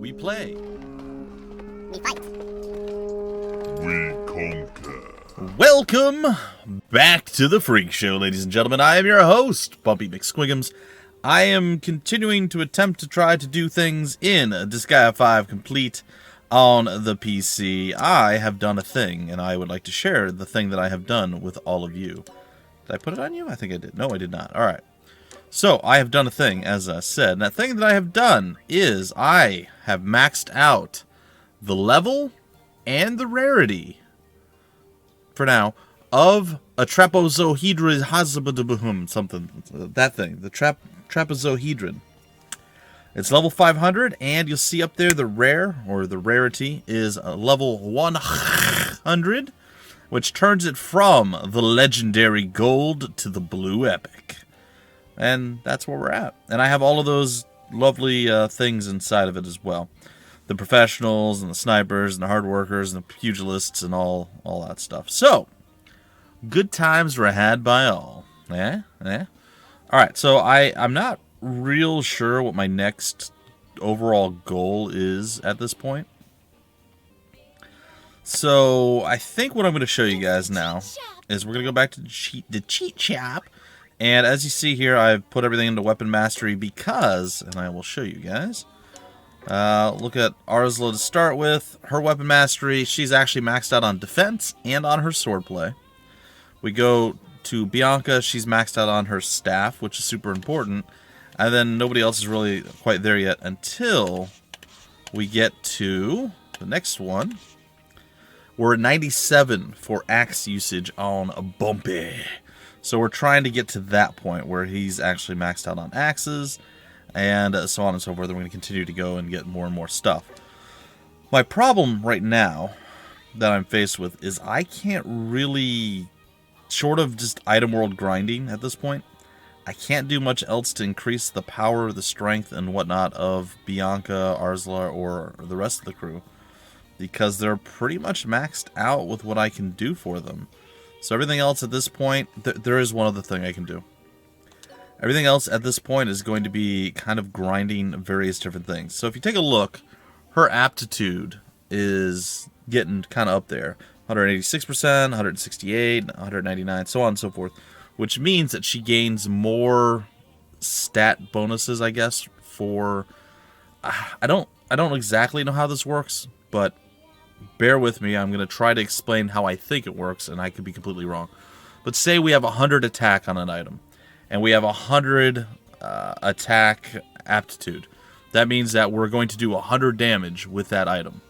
We play. We fight. We conquer. Welcome back to the Freak Show, ladies and gentlemen. I am your host, BUMPY-MCSQUIGUMS. I am continuing to attempt to try to do things in Disgaea 5 Complete on the PC. I have done a thing, and I would like to share the thing that I have done with all of you. Did I put it on you? I think I did. No, I did not. Alright. So, I have done a thing, as I said. And that thing that I have done is I have maxed out the level and the rarity, for now, of a trapezohedron, something, that thing, the trapezohedron. It's level 500, and you'll see up there the rare, or the rarity, is level 100, which turns it from the legendary gold to the blue epic. And that's where we're at. And I have all of those lovely things inside of it as well. The professionals, and the snipers, and the hard workers, and the pugilists, and all that stuff. So, good times were had by all. Alright, so I'm not real sure what my next overall goal is at this point. So, I think what I'm going to show you guys now is we're going to go back to the cheat shop. And as you see here, I've put everything into weapon mastery because, and I will show you guys. Look at Arsla to start with. Her weapon mastery, she's actually maxed out on defense and on her swordplay. We go to Bianca, she's maxed out on her staff, which is super important. And then nobody else is really quite there yet until we get to the next one. We're at 97 for axe usage on Bumpy. So we're trying to get to that point where he's actually maxed out on axes, and so on and so forth. We're going to continue to go and get more and more stuff. My problem right now that I'm faced with is I can't really, short of just item world grinding at this point, I can't do much else to increase the power, the strength, and whatnot of Bianca, Arsla, or the rest of the crew, because they're pretty much maxed out with what I can do for them. So everything else at this point, there is one other thing I can do. Everything else at this point is going to be kind of grinding various different things. So if you take a look, her aptitude is getting kind of up there. 186%, 168, 199, so on and so forth. Which means that she gains more stat bonuses, I guess, for... I don't exactly know how this works, but bear with me. I'm going to try to explain how I think it works, and I could be completely wrong. But say we have 100 attack on an item, and we have 100 attack aptitude. That means that we're going to do 100 damage with that item.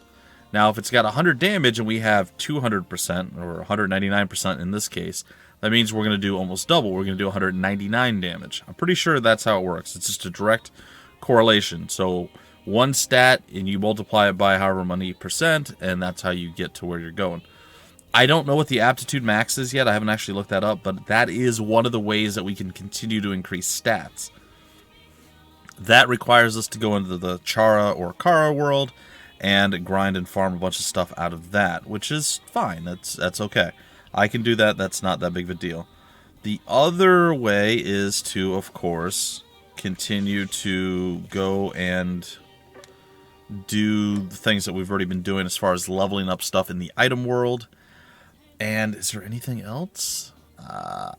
Now, if it's got 100 damage and we have 200%, or 199% in this case, that means we're going to do almost double. We're going to do 199 damage. I'm pretty sure that's how it works. It's just a direct correlation. So one stat, and you multiply it by however many percent, and that's how you get to where you're going. I don't know what the aptitude max is yet. I haven't actually looked that up, but that is one of the ways that we can continue to increase stats. That requires us to go into the Chara or Kara world and grind and farm a bunch of stuff out of that, which is fine. That's okay. I can do that. That's not that big of a deal. The other way is to, of course, continue to go and do the things that we've already been doing as far as leveling up stuff in the item world. And is there anything else?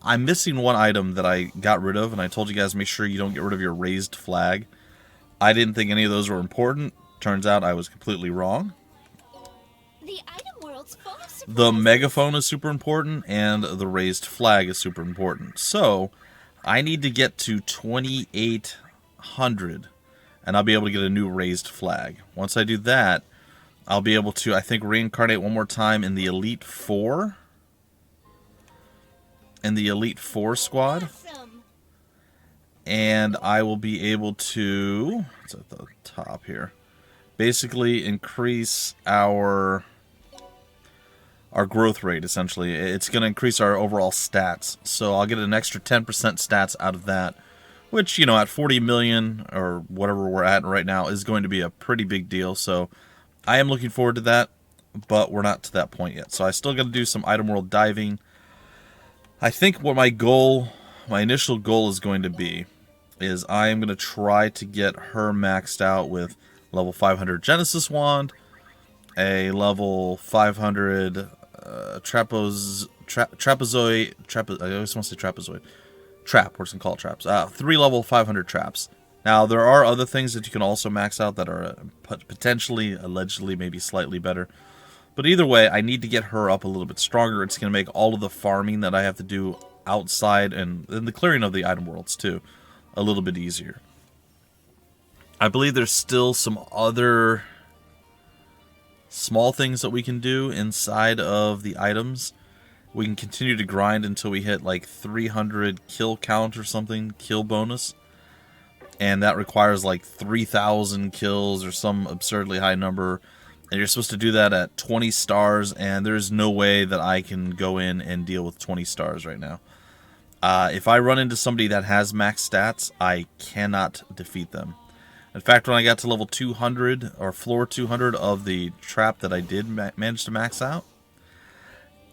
I'm missing one item that I got rid of, and I told you guys make sure you don't get rid of your raised flag. I didn't think any of those were important. Turns out I was completely wrong. The item world's full of surprises. The megaphone is super important, and the raised flag is super important. So, I need to get to 2,800, and I'll be able to get a new raised flag. Once I do that, I'll be able to, I think, reincarnate one more time in the Elite Four. In the Elite Four squad. Awesome. And I will be able to, it's at the top here, basically increase our growth rate, essentially. It's going to increase our overall stats. So I'll get an extra 10% stats out of that, which, you know, at 40 million or whatever we're at right now is going to be a pretty big deal. So I am looking forward to that, but we're not to that point yet. So I still got to do some item world diving. I think what my initial goal is going to be is I am going to try to get her maxed out with level 500 Genesis Wand, a level 500 trapezoid. I always want to say trapezoid. Trap, we're just going to call it traps. 3 level 500 traps. Now, there are other things that you can also max out that are potentially, allegedly, maybe slightly better. But either way, I need to get her up a little bit stronger. It's going to make all of the farming that I have to do outside and the clearing of the item worlds, too, a little bit easier. I believe there's still some other small things that we can do inside of the items. We can continue to grind until we hit like 300 kill count or something, kill bonus. And that requires like 3,000 kills or some absurdly high number. And you're supposed to do that at 20 stars, and there's no way that I can go in and deal with 20 stars right now. If I run into somebody that has max stats, I cannot defeat them. In fact, when I got to level 200, or floor 200 of the trap that I did manage to max out,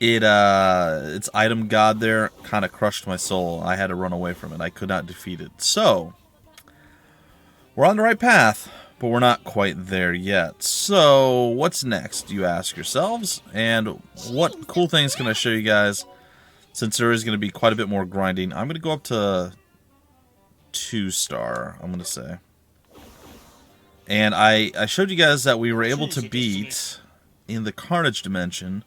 its item god there kind of crushed my soul. I had to run away from it. I could not defeat it. So, we're on the right path, but we're not quite there yet. So, what's next, you ask yourselves? And what cool things can I show you guys? Since there is going to be quite a bit more grinding, I'm going to go up to 2-star, I'm going to say. And I showed you guys that we were able to beat, in the Carnage dimension,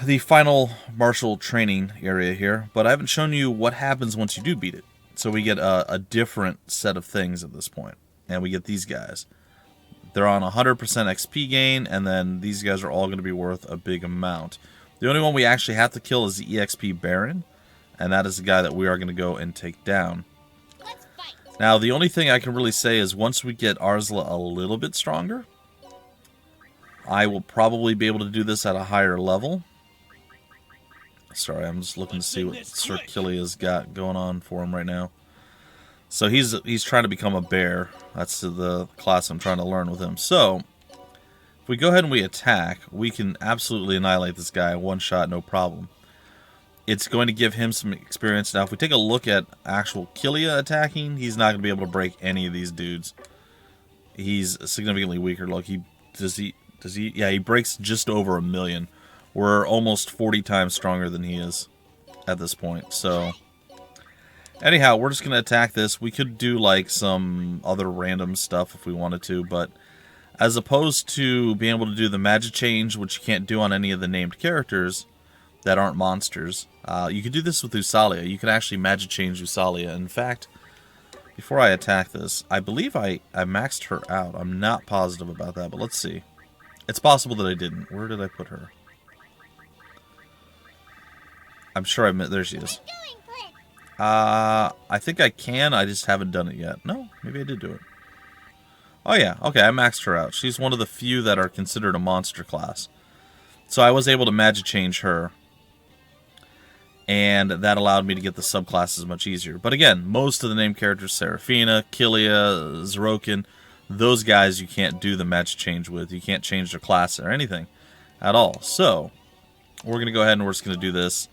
the final martial training area here. But I haven't shown you what happens once you do beat it. So we get a different set of things at this point. And we get these guys. They're on 100% XP gain, and then these guys are all going to be worth a big amount. The only one we actually have to kill is the EXP Baron, and that is the guy that we are going to go and take down. Now, the only thing I can really say is once we get Arsla a little bit stronger, I will probably be able to do this at a higher level. Sorry, I'm just looking to see what Sir Killia's got going on for him right now. So he's trying to become a bear. That's the class I'm trying to learn with him. So, if we go ahead and we attack, we can absolutely annihilate this guy one shot, no problem. It's going to give him some experience. Now, if we take a look at actual Killia attacking, he's not going to be able to break any of these dudes. He's significantly weaker. Look, yeah, he breaks just over 1 million. We're almost 40 times stronger than he is at this point. So, anyhow, we're just going to attack this. We could do like some other random stuff if we wanted to, but as opposed to being able to do the magic change, which you can't do on any of the named characters that aren't monsters, you can do this with Usalia. You can actually magic change Usalia. In fact, before I attack this, I believe I maxed her out. I'm not positive about that, but let's see. It's possible that I didn't. Where did I put her? I'm sure there she is. I think I can. I just haven't done it yet. No, maybe I did do it. Oh yeah, okay, I maxed her out. She's one of the few that are considered a monster class. So I was able to magic change her. And that allowed me to get the subclasses much easier. But again, most of the named characters, Seraphina, Killia, Zrokin, those guys you can't do the magic change with. You can't change their class or anything at all. So, we're going to go ahead and we're just going to do this.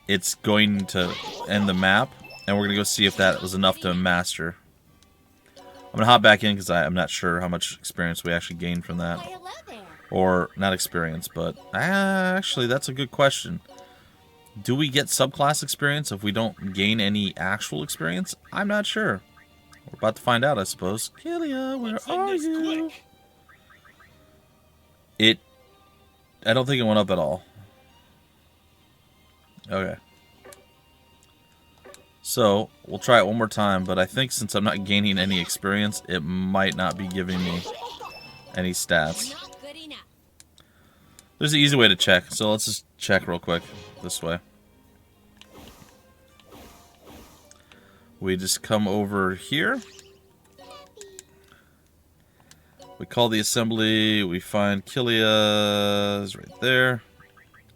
It's going to end the map, and we're going to go see if that was enough to master. I'm going to hop back in because I'm not sure how much experience we actually gained from that. Or, not experience, but actually, that's a good question. Do we get subclass experience if we don't gain any actual experience? I'm not sure. We're about to find out, I suppose. Killia, where are you? I don't think it went up at all. Okay. So, we'll try it one more time, but I think since I'm not gaining any experience, it might not be giving me any stats. There's an easy way to check, so let's just check real quick this way. We just come over here. We call the assembly. We find Killia is right there.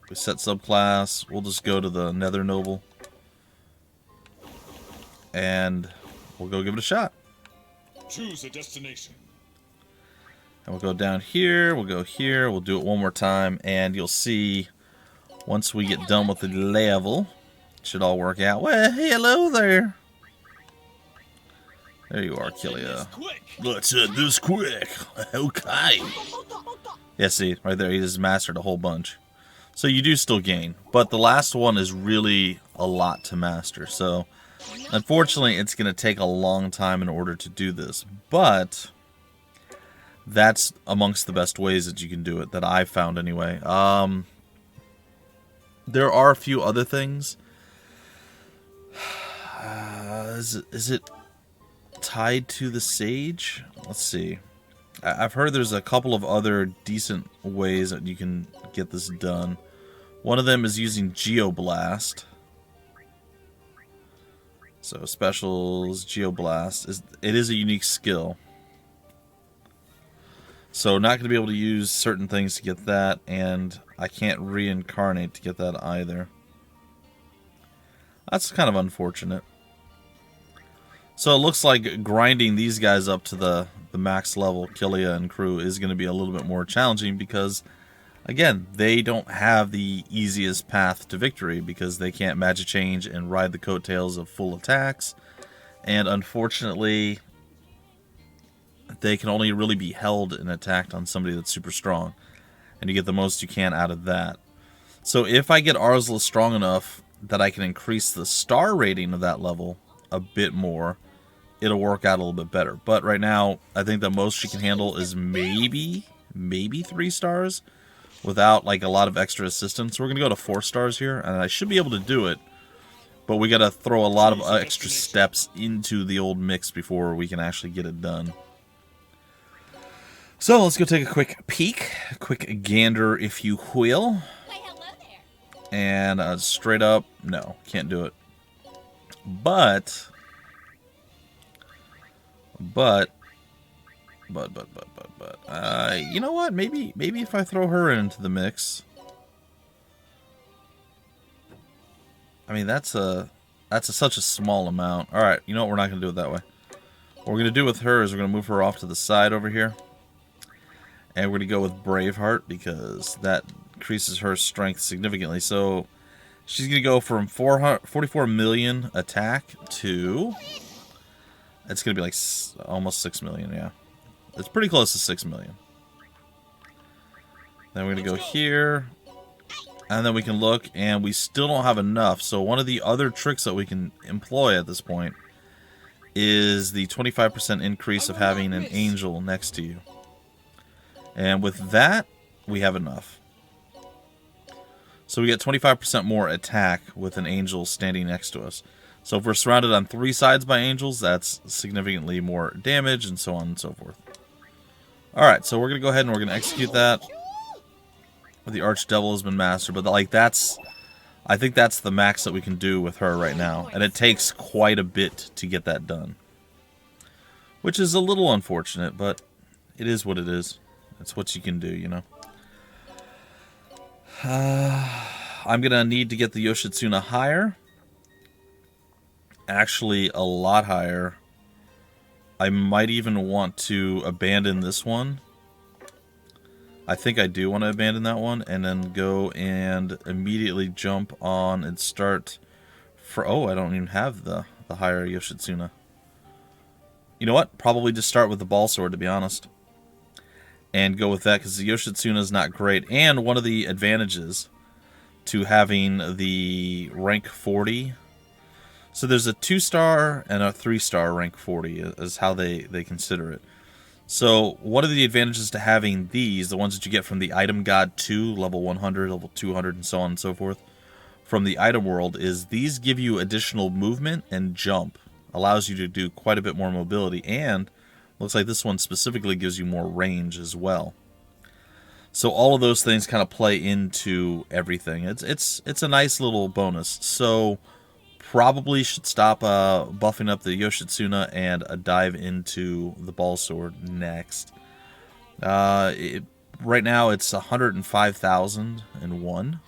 We set subclass. We'll just go to the Nether Noble. And we'll go give it a shot. Choose a destination. And we'll go down here. We'll go here. We'll do it one more time. And you'll see once we get done with the level, it should all work out. Well, hello there. There you are, Killia. Quick! Let's hit this quick. Okay. Yeah, see, right there, he just mastered a whole bunch. So you do still gain, but the last one is really a lot to master. So unfortunately, it's going to take a long time in order to do this, but that's amongst the best ways that you can do it, that I've found anyway. There are a few other things. Is it tied to the Sage? Let's see. I've heard there's a couple of other decent ways that you can get this done. One of them is using Geoblast. So specials, Geoblast. It is a unique skill. So not going to be able to use certain things to get that, and I can't reincarnate to get that either. That's kind of unfortunate. So it looks like grinding these guys up to the max level, Killia and crew, is going to be a little bit more challenging because, again, they don't have the easiest path to victory because they can't magic change and ride the coattails of full attacks. And unfortunately, they can only really be held and attacked on somebody that's super strong. And you get the most you can out of that. So if I get Arsla strong enough that I can increase the star rating of that level a bit more, it'll work out a little bit better. But right now, I think the most she can handle is maybe 3 stars without like a lot of extra assistance. We're going to go to 4 stars here, and I should be able to do it. But we got to throw a lot of extra steps into the old mix before we can actually get it done. So let's go take a quick peek, a quick gander, if you will. Why, hello there. And straight up, no, can't do it. But, you know what? Maybe if I throw her into the mix. I mean, that's such a small amount. All right, you know what? We're not gonna do it that way. What we're gonna do with her is we're gonna move her off to the side over here, and we're gonna go with Braveheart because that increases her strength significantly. So she's gonna go from 44 million attack to, it's gonna be like almost 6 million. Yeah, it's pretty close to 6 million. Then we're gonna go here. And then we can look, and we still don't have enough. So one of the other tricks that we can employ at this point is the 25% increase of having an angel next to you. And with that, we have enough. So we get 25% more attack with an angel standing next to us. So if we're surrounded on 3 sides by angels, that's significantly more damage, and so on and so forth. Alright, so we're going to go ahead and we're going to execute that. The Archdevil has been mastered, but like I think that's the max that we can do with her right now, and it takes quite a bit to get that done, which is a little unfortunate, but it is what it is. It's what you can do, you know. I'm gonna need to get the Yoshitsuna higher, actually a lot higher. I might even want to abandon this one. I think I do want to abandon that one and then go and immediately jump on and start for... Oh, I don't even have the higher Yoshitsuna. You know what? Probably just start with the ball sword, to be honest. And go with that, because the Yoshitsuna is not great. And one of the advantages to having the rank 40... So there's a 2-star and a 3-star rank 40 is how they consider it. So, one of the advantages to having these, the ones that you get from the Item God 2, level 100, level 200, and so on and so forth, from the item world, is these give you additional movement and jump. Allows you to do quite a bit more mobility, and looks like this one specifically gives you more range as well. So all of those things kind of play into everything. It's a nice little bonus. So, probably should stop buffing up the Yoshitsuna and dive into the ball sword next. Right now it's 105,001,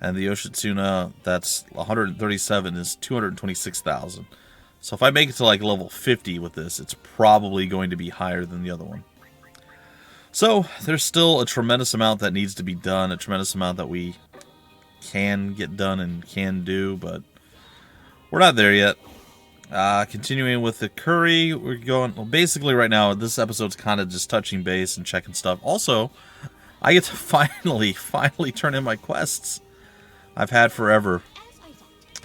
and the Yoshitsuna that's 137 is 226,000. So if I make it to like level 50 with this, it's probably going to be higher than the other one. So there's still a tremendous amount that needs to be done, a tremendous amount that we can get done and can do, but we're not there yet. Continuing with the curry, we're going... Well, basically right now, this episode's kind of just touching base and checking stuff. Also, I get to finally turn in my quests I've had forever.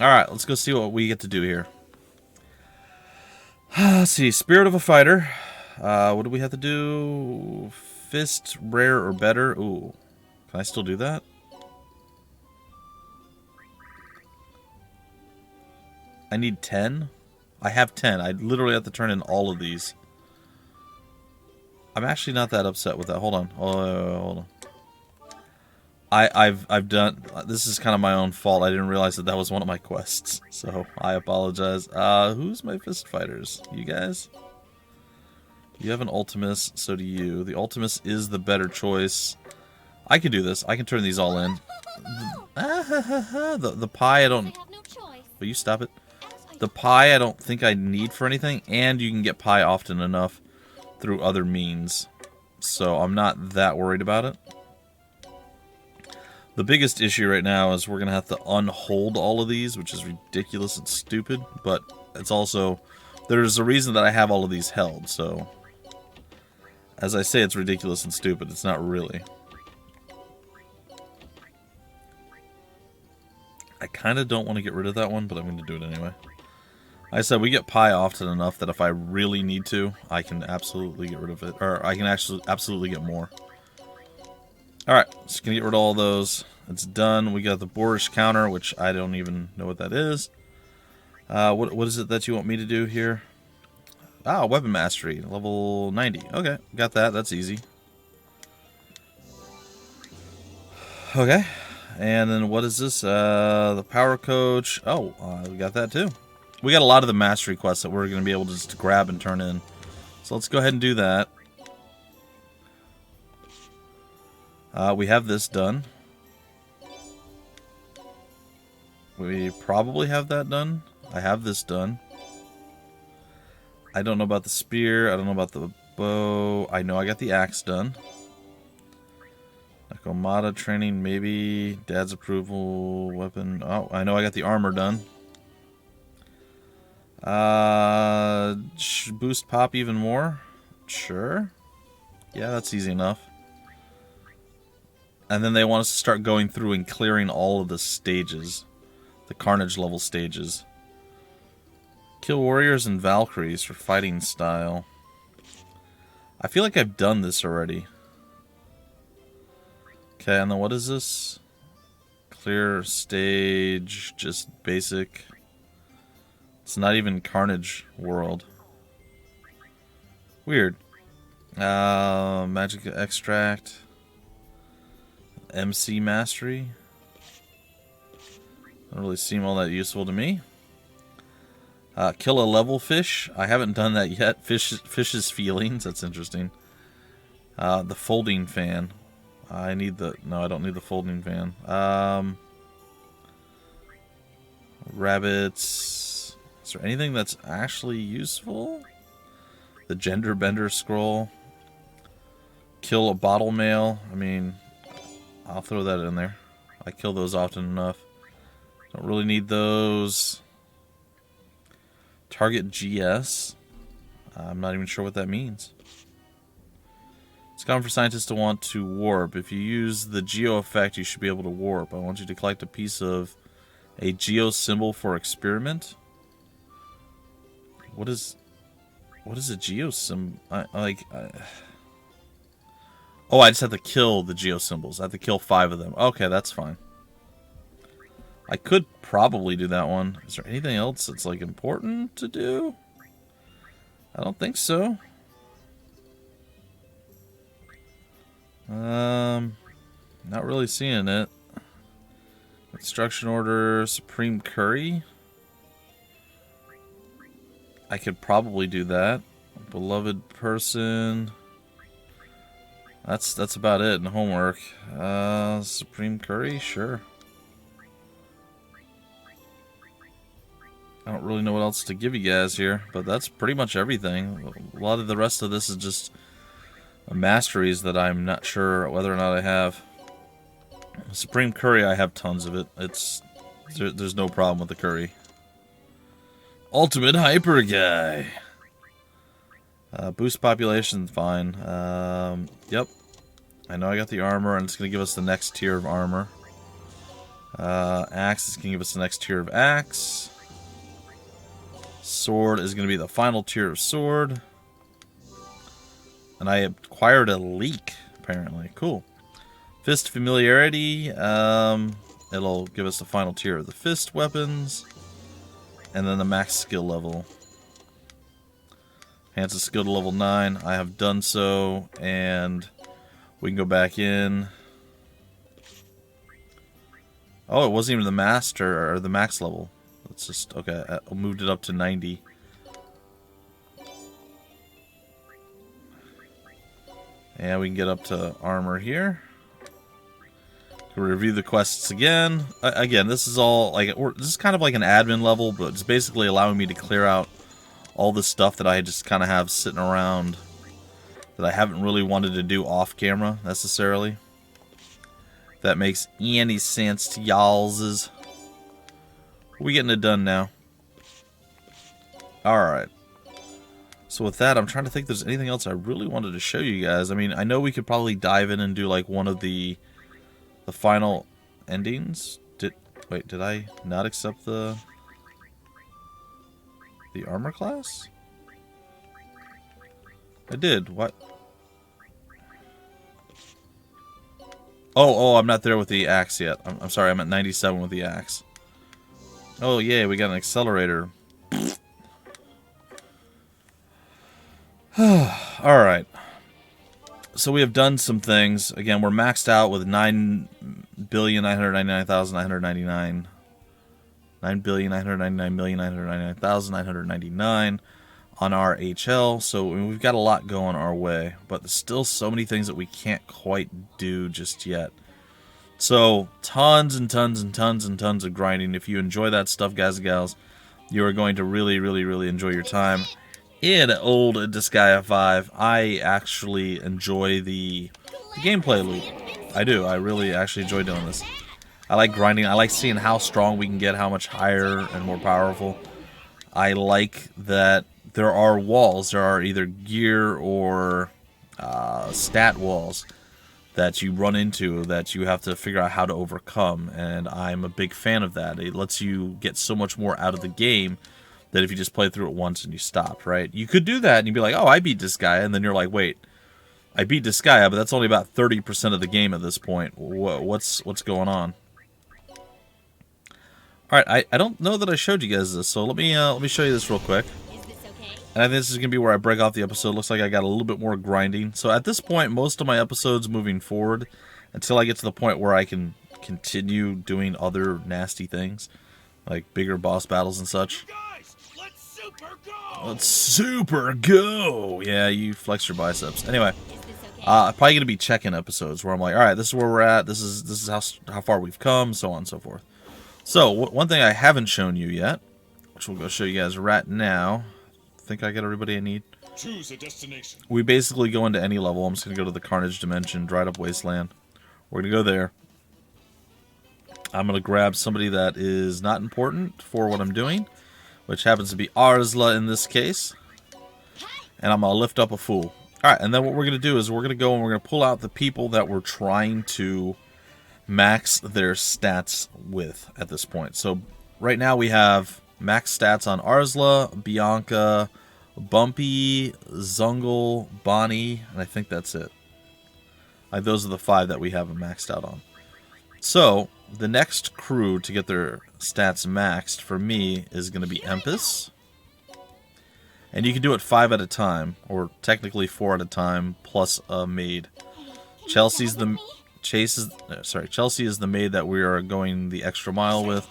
Alright, let's go see what we get to do here. Let's see, Spirit of a Fighter. What do we have to do? Fist, rare, or better? Ooh, can I still do that? I need 10? I have 10. I literally have to turn in all of these. I'm actually not that upset with that. Hold on. Hold on. I've done... This is kind of my own fault. I didn't realize that was one of my quests. So, I apologize. Who's my fist fighters? You guys? You have an Ultimus, so do you. The Ultimus is the better choice. I can do this. I can turn these all in. The pie I don't... Will you stop it? The pie I don't think I need for anything, and you can get pie often enough through other means. So I'm not that worried about it. The biggest issue right now is we're going to have to unhold all of these, which is ridiculous and stupid, but it's also... There's a reason that I have all of these held, so... As I say, it's ridiculous and stupid. It's not really. I kind of don't want to get rid of that one, but I'm going to do it anyway. Like I said, we get pie often enough that if I really need to, I can absolutely get rid of it. Or I can actually absolutely get more. Alright, just going to get rid of all those. It's done. We got the boorish counter, which I don't even know what that is. What is it that you want me to do here? Ah, weapon mastery, level 90. Okay, got that. That's easy. Okay, and then what is this? The power coach. Oh, we got that too. We got a lot of the mastery quests that we're going to be able to just grab and turn in. So let's go ahead and do that. We have this done. We probably have that done. I have this done. I don't know about the spear. I don't know about the bow. I know I got the axe done. Nakomata training, maybe. Dad's approval, weapon. Oh, I know I got the armor done. Boost pop even more? Sure. Yeah, that's easy enough. And then they want us to start going through and clearing all of the stages. The Carnage level stages. Kill warriors and Valkyries for fighting style. I feel like I've done this already. Okay, and then what is this? Clear stage, just basic. It's not even Carnage world. Weird. Magic extract. MC mastery. Doesn't really seem all that useful to me. Kill a level fish. I haven't done that yet. Fish's feelings. That's interesting. The folding fan. I need the... No, I don't need the folding fan. Rabbits. Is there anything that's actually useful? The gender bender scroll. Kill a bottle mail. I mean, I'll throw that in there. I kill those often enough. Don't really need those. Target GS. I'm not even sure what that means. It's common for scientists to want to warp. If you use the geo effect, you should be able to warp. I want you to collect a piece of a geo symbol for experiment. What is a geo symbol? Oh, I just have to kill the geo symbols. I have to kill 5 of them. Okay, that's fine. I could probably do that one. Is there anything else that's like important to do? I don't think so. Not really seeing it. Instruction order, Supreme Curry. I could probably do that. Beloved person. That's about it in homework. Supreme Curry, sure. I don't really know what else to give you guys here, but that's pretty much everything. A lot of the rest of this is just masteries that I'm not sure whether or not I have. Supreme Curry, I have tons of it. There's no problem with the curry. Ultimate Hyper guy. Boost population, fine. Yep. I know I got the armor, and it's going to give us the next tier of armor. Axe is going to give us the next tier of axe. Sword is going to be the final tier of sword. And I acquired a leak, apparently. Cool. Fist familiarity. It'll give us the final tier of the fist weapons. And then the max skill level. Enhances skill to level 9. I have done so. And we can go back in. Oh, it wasn't even the master or the max level. Let's just, okay, I moved it up to 90. And we can get up to armor here. We'll review the quests again. Again, this is all like this is kind of like an admin level, but it's basically allowing me to clear out all the stuff that I just kind of have sitting around that I haven't really wanted to do off camera necessarily. If that makes any sense to y'all's. We're getting it done now. Alright. So with that, I'm trying to think if there's anything else I really wanted to show you guys. I mean, I know we could probably dive in and do like one of the final endings. Wait, did I not accept the armor class? I did. What? Oh, I'm not there with the axe yet. I'm sorry, I'm at 97 with the axe. Oh, yeah, we got an accelerator. Alright. So we have done some things. Again, we're maxed out with 9,999,999. 9,999,999,999 on our HL. So we've got a lot going our way. But there's still so many things that we can't quite do just yet. So, tons and tons and tons and tons of grinding. If you enjoy that stuff, guys and gals, you are going to really, really, really enjoy your time in old Disgaea 5. I actually enjoy the gameplay loop. I do. I really actually enjoy doing this. I like grinding. I like seeing how strong we can get, how much higher and more powerful. I like that there are walls. There are either gear or stat walls that you run into that you have to figure out how to overcome, and I'm a big fan of that. It lets you get so much more out of the game than if you just play through it once and you stopped, right? You could do that and you'd be like, oh, I beat this guy, and then you're like, wait, I beat this guy, but that's only about 30% of the game at this point. What's going on? Alright, I don't know that I showed you guys this, so let me show you this real quick. And I think this is going to be where I break off the episode. Looks like I got a little bit more grinding. So at this point, most of my episodes moving forward, until I get to the point where I can continue doing other nasty things, like bigger boss battles and such. Guys, let's super go! Let's super go! Yeah, you flex your biceps. Anyway, I'm probably going to be checking episodes where I'm like, alright, this is where we're at. This is how far we've come, so on and so forth. So, one thing I haven't shown you yet, which we'll go show you guys right now. I think I got everybody I need. Choose a destination. We basically go into any level. I'm just going to go to the Carnage dimension, Dried Up Wasteland. We're going to go there. I'm going to grab somebody that is not important for what I'm doing, which happens to be Arsla in this case. And I'm going to lift up a fool. Alright, and then what we're going to do is we're going to go and we're going to pull out the people that we're trying to max their stats with at this point. So right now we have max stats on Arsla, Bianca, Bumpy, Zungle, Bonnie, and I think that's it. Those are the 5 that we have them maxed out on. So the next crew to get their stats maxed for me is going to be Empis. And you can do it 5 at a time, or technically 4 at a time, plus a maid. Chelsea is the maid that we are going the extra mile with.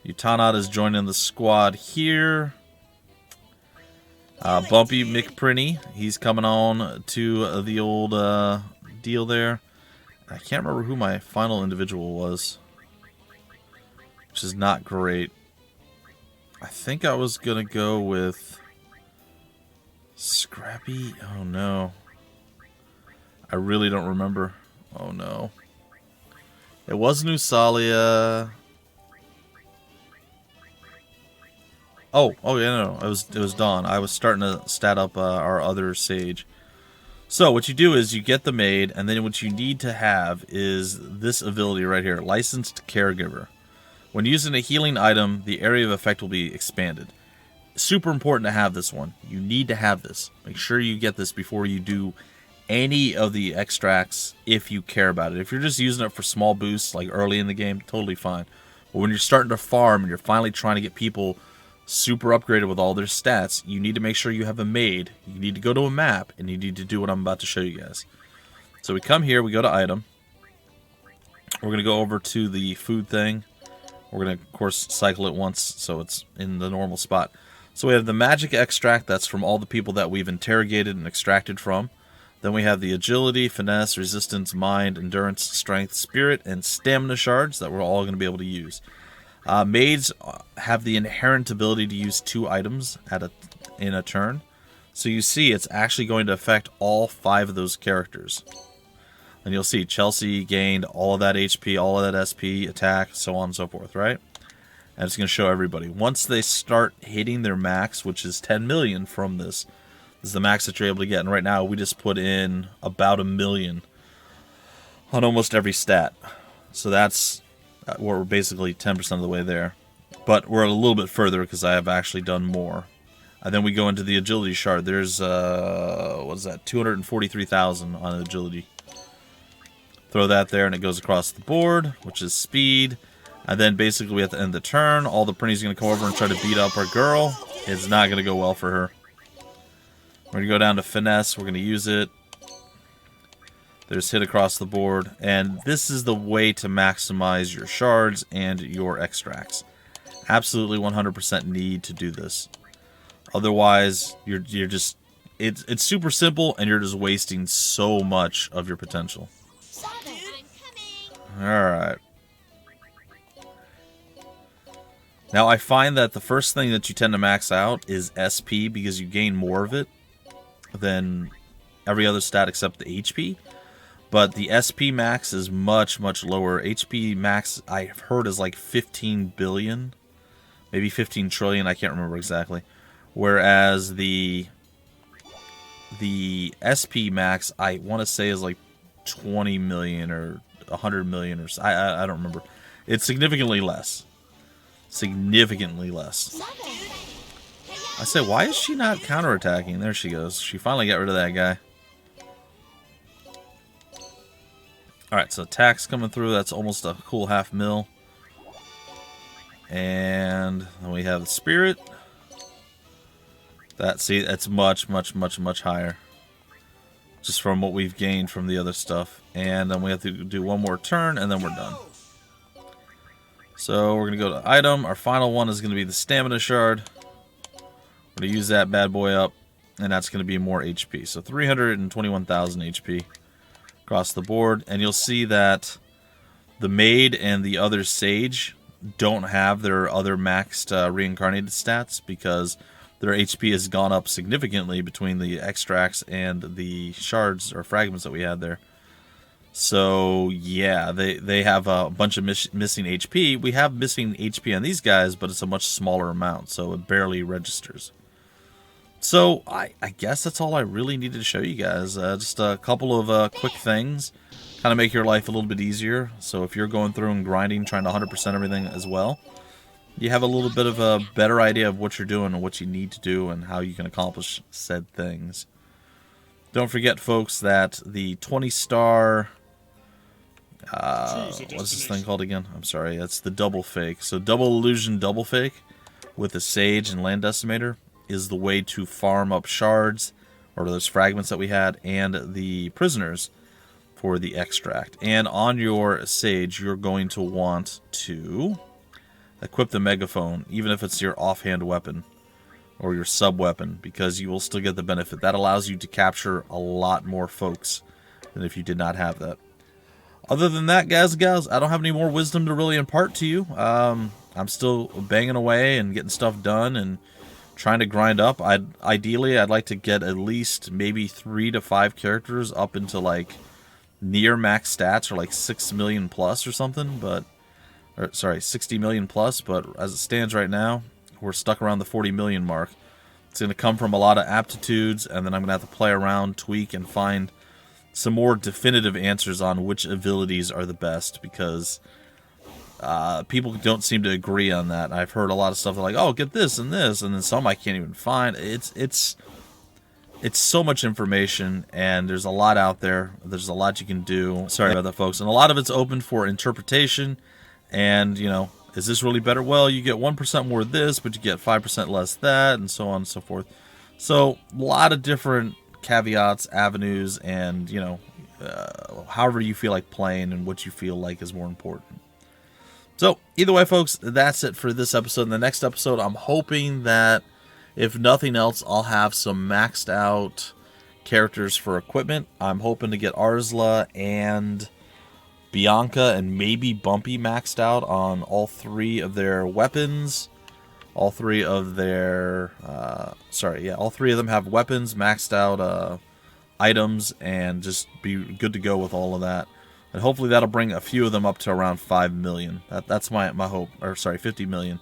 Utanat is joining the squad here. Bumpy McPrinny, he's coming on to the old deal there. I can't remember who my final individual was, which is not great. I think I was going to go with Scrappy. Oh no. I really don't remember. Oh no. It was Nusalia. Oh yeah, no, it was dawn. I was starting to stat up our other sage. So what you do is you get the maid, and then what you need to have is this ability right here, Licensed Caregiver. When using a healing item, the area of effect will be expanded. Super important to have this one. You need to have this. Make sure you get this before you do any of the extracts if you care about it. If you're just using it for small boosts like early in the game, totally fine. But when you're starting to farm and you're finally trying to get people super upgraded with all their stats, you need to make sure you have a maid. You need to go to a map, and you need to do what I'm about to show you guys. So we come here, we go to item. We're going to go over to the food thing. We're going to, of course, cycle it once so it's in the normal spot. So we have the magic extract. That's from all the people that we've interrogated and extracted from. Then we have the agility, finesse, resistance, mind, endurance, strength, spirit, and stamina shards that we're all going to be able to use. Maids have the inherent ability to use 2 items in a turn. So you see it's actually going to affect all 5 of those characters. And you'll see Chelsea gained all of that HP, all of that SP, attack, so on and so forth, right? And it's going to show everybody. Once they start hitting their max, which is 10 million from this is the max that you're able to get. And right now we just put in about 1 million on almost every stat. So that's... we're basically 10% of the way there. But we're a little bit further because I have actually done more. And then we go into the agility shard. There's, what is that? 243,000 on agility. Throw that there and it goes across the board, which is speed. And then basically we have to end the turn. All the Prinny's going to come over and try to beat up our girl. It's not going to go well for her. We're going to go down to finesse. We're going to use it. There's hit across the board, and this is the way to maximize your shards and your extracts. Absolutely 100% need to do this. Otherwise, you're just it's super simple, and you're just wasting so much of your potential. All right. Now I find that the first thing that you tend to max out is SP because you gain more of it than every other stat except the HP. But the SP max is much, much lower. HP max, I've heard, is like 15 billion. Maybe 15 trillion, I can't remember exactly. Whereas the SP max, I want to say, is like 20 million or 100 million. Or I don't remember. It's significantly less. Significantly less. I say, why is she not counterattacking? There she goes. She finally got rid of that guy. Alright, so attack's coming through. That's almost a cool 500,000. And then we have the spirit. That's much, much, much, much higher. Just from what we've gained from the other stuff. And then we have to do one more turn, and then we're done. So we're going to go to item. Our final one is going to be the stamina shard. We're going to use that bad boy up, and that's going to be more HP. So 321,000 HP across the board. And you'll see that the maid and the other sage don't have their other maxed reincarnated stats because their HP has gone up significantly between the extracts and the shards or fragments that we had there. So yeah, they have a bunch of missing HP. We have missing HP on these guys, but it's a much smaller amount, so it barely registers. So I guess that's all I really needed to show you guys. Just a couple of quick things, kind of make your life a little bit easier. So if you're going through and grinding, trying to 100% everything as well, you have a little bit of a better idea of what you're doing and what you need to do and how you can accomplish said things. Don't forget, folks, that the 20-star... what's this thing called again? I'm sorry, that's the double fake. So double illusion, double fake with the sage and land decimator is the way to farm up shards, or those fragments that we had, and the prisoners for the extract. And on your sage, you're going to want to equip the megaphone, even if it's your offhand weapon or your sub weapon, because you will still get the benefit. That allows you to capture a lot more folks than if you did not have that. Other than that, guys and gals, I don't have any more wisdom to really impart to you. I'm still banging away and getting stuff done and trying to grind up. Ideally, I'd like to get at least maybe 3 to 5 characters up into like near max stats, or like 6 million plus or something. But, or sorry, 60 million plus. But as it stands right now, we're stuck around the 40 million mark. It's going to come from a lot of aptitudes, and then I'm going to have to play around, tweak, and find some more definitive answers on which abilities are the best, because people don't seem to agree on that. I've heard a lot of stuff like, oh, get this, and then some I can't even find. It's so much information, and there's a lot out there. There's a lot you can do. Sorry about that, folks. And a lot of it's open for interpretation, and, you know, is this really better? Well, you get 1% more of this, but you get 5% less that, and so on and so forth. So, a lot of different caveats, avenues, and, you know, however you feel like playing and what you feel like is more important. So, either way, folks, that's it for this episode. In the next episode, I'm hoping that, if nothing else, I'll have some maxed out characters for equipment. I'm hoping to get Arsla and Bianca and maybe Bumpy maxed out on all 3 of their weapons. All 3 of their... all 3 of them have weapons, maxed out items, and just be good to go with all of that. And hopefully that'll bring a few of them up to around 5 million. That's my hope. Or, sorry, 50 million.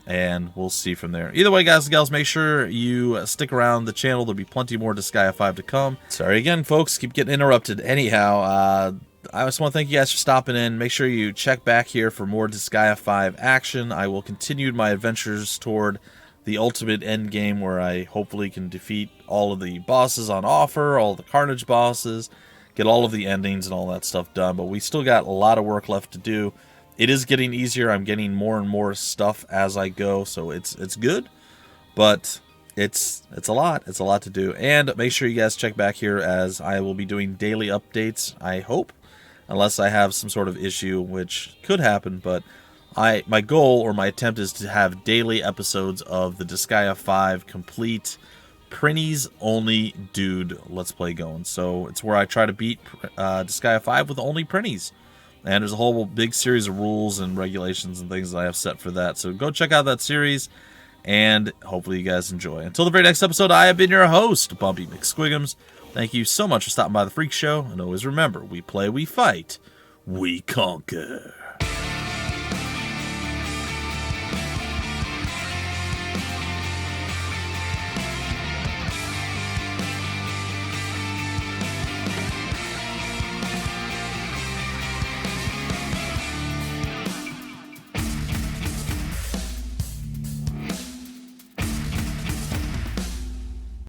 And we'll see from there. Either way, guys and gals, make sure you stick around the channel. There'll be plenty more Disgaea 5 to come. Sorry again, folks. Keep getting interrupted. Anyhow, I just want to thank you guys for stopping in. Make sure you check back here for more Disgaea 5 action. I will continue my adventures toward the ultimate end game, where I hopefully can defeat all of the bosses on offer, all the Carnage bosses, get all of the endings and all that stuff done. But we still got a lot of work left to do. It is getting easier. I'm getting more and more stuff as I go, so it's good. But it's a lot. It's a lot to do. And make sure you guys check back here, as I will be doing daily updates, I hope. Unless I have some sort of issue, which could happen, but my goal or my attempt is to have daily episodes of the Disgaea 5 complete Prinnies only dude Let's Play going. So it's where I try to beat Disgaea 5 with only Prinnies. And there's a whole big series of rules and regulations and things that I have set for that. So go check out that series, and hopefully you guys enjoy. Until the very next episode, I have been your host, BUMPY-MCSQUIGUMS. Thank you so much for stopping by the Freak Show, and always remember, we play, we fight, we conquer.